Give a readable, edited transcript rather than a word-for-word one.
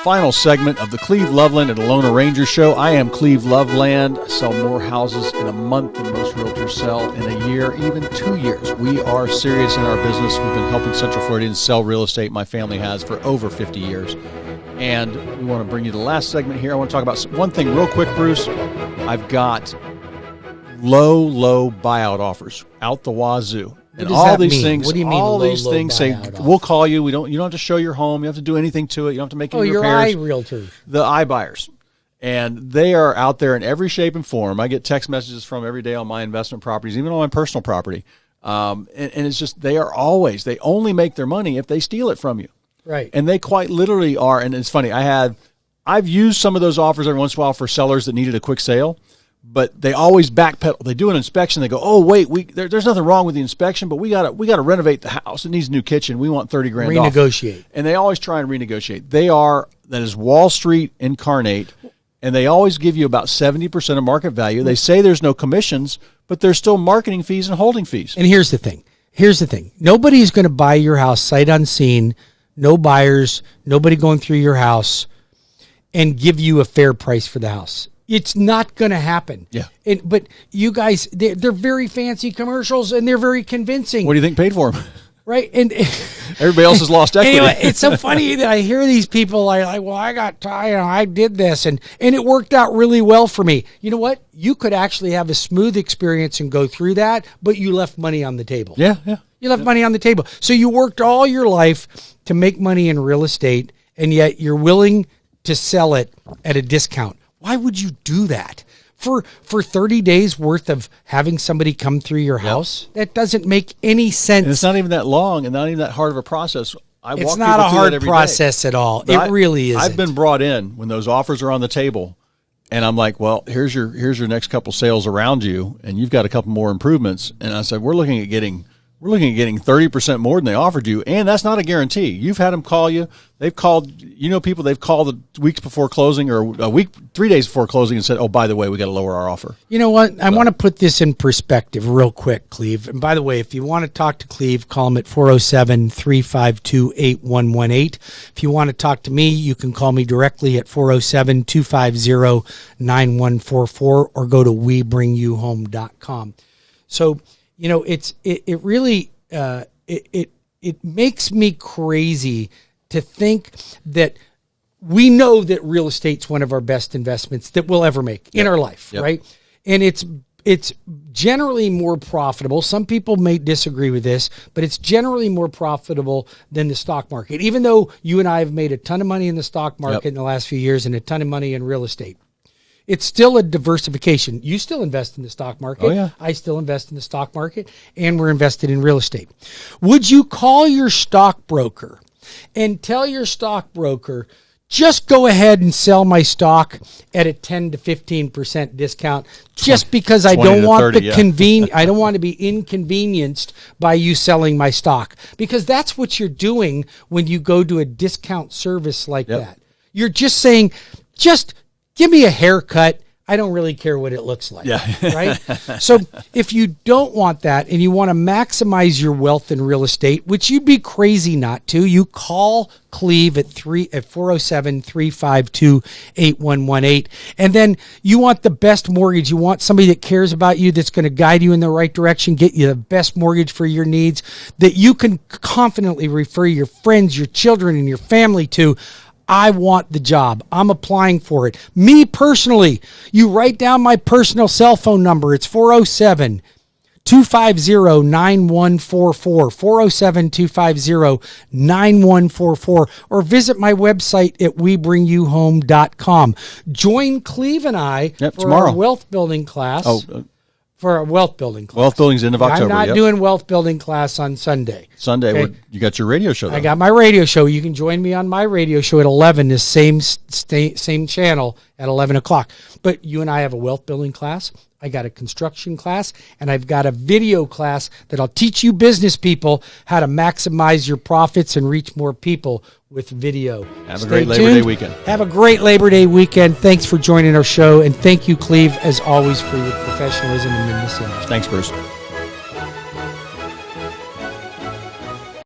Final segment of the Cleve, Loveland, and Alona Ranger Show. I am Cleve Loveland. I sell more houses in a month than most realtors sell in a year, even 2 years. We are serious in our business. We've been helping Central Floridians sell real estate. My family has for over 50 years. And we want to bring you the last segment here. I want to talk about one thing real quick, Bruce. I've got low buyout offers out the wazoo. And all these things, what do you mean? All these things say, we'll call you. You don't have to show your home. You don't have to do anything to it. You don't have to make any repairs. Your iRealtors. The iBuyers. And they are out there in every shape and form. I get text messages from every day on my investment properties, even on my personal property. And it's just, they only make their money if they steal it from you. Right. And they quite literally are. And it's funny, I've used some of those offers every once in a while for sellers that needed a quick sale. But they always backpedal. They do an inspection. They go, "Oh wait, there's nothing wrong with the inspection, but we got to renovate the house. It needs a new kitchen. We want $30,000 off." Renegotiate. And they always try and renegotiate. That is Wall Street incarnate, and they always give you about 70% of market value. They say there's no commissions, but there's still marketing fees and holding fees. And here's the thing. Nobody's going to buy your house sight unseen. No buyers. Nobody going through your house, and give you a fair price for the house. It's not going to happen. Yeah. But you guys, they're very fancy commercials, and they're very convincing. What do you think paid for them? Right. And everybody else has lost equity. Anyway, it's so funny that I hear these people like, well, I did this, and it worked out really well for me. You know what? You could actually have a smooth experience and go through that, but you left money on the table. Yeah. You left money on the table. So you worked all your life to make money in real estate, and yet you're willing to sell it at a discount. Why would you do that? For 30 days worth of having somebody come through your house? That doesn't make any sense. And it's not even that long and not even that hard of a process. It's not a hard process at all. It really isn't. I've been brought in when those offers are on the table, and I'm like, well, here's your next couple sales around you, and you've got a couple more improvements. And I said, we're looking at getting 30% more than they offered you, and that's not a guarantee. You've had them call you. They've called, people they've called the weeks before closing or 3 days before closing and said, oh, by the way, we got to lower our offer. You know what? I want to put this in perspective real quick, Cleve. And by the way, if you want to talk to Cleve, call him at 407-352-8118. If you want to talk to me, you can call me directly at 407-250-9144 or go to webringyouhome.com. So, it really makes me crazy to think that we know that real estate's one of our best investments that we'll ever make in our life, right? And it's generally more profitable. Some people may disagree with this, but it's generally more profitable than the stock market, even though you and I have made a ton of money in the stock market in the last few years and a ton of money in real estate. It's still a diversification. You still invest in the stock market. Oh, yeah. I still invest in the stock market, and we're invested in real estate. Would you call your stockbroker and tell your stockbroker, just go ahead and sell my stock at a 10 to 15% discount just because I don't want I don't want to be inconvenienced by you selling my stock? Because that's what you're doing when you go to a discount service like that. You're just saying, just give me a haircut. I don't really care what it looks like. Right? So if you don't want that and you want to maximize your wealth in real estate, which you'd be crazy not to, you call Cleve at 407-352-8118. And then you want the best mortgage. You want somebody that cares about you, that's going to guide you in the right direction, get you the best mortgage for your needs, that you can confidently refer your friends, your children, and your family to. I want the job. I'm applying for it. Me personally, you write down my personal cell phone number. It's 407-250-9144. 407-250-9144. Or visit my website at webringyouhome.com. Join Cleve and I for tomorrow. Our wealth building class. For a wealth building class. Wealth building's end of October. I'm not doing wealth building class on Sunday. Okay? You got your radio show, though. I got my radio show. You can join me on my radio show at 11, the same channel at 11 o'clock. But you and I have a wealth building class. I got a construction class, and I've got a video class that'll teach you business people how to maximize your profits and reach more people with video. Have a great Labor Day weekend. Have a great Labor Day weekend. Thanks for joining our show, and thank you, Cleve, as always, for your professionalism in this industry. Thanks, Bruce.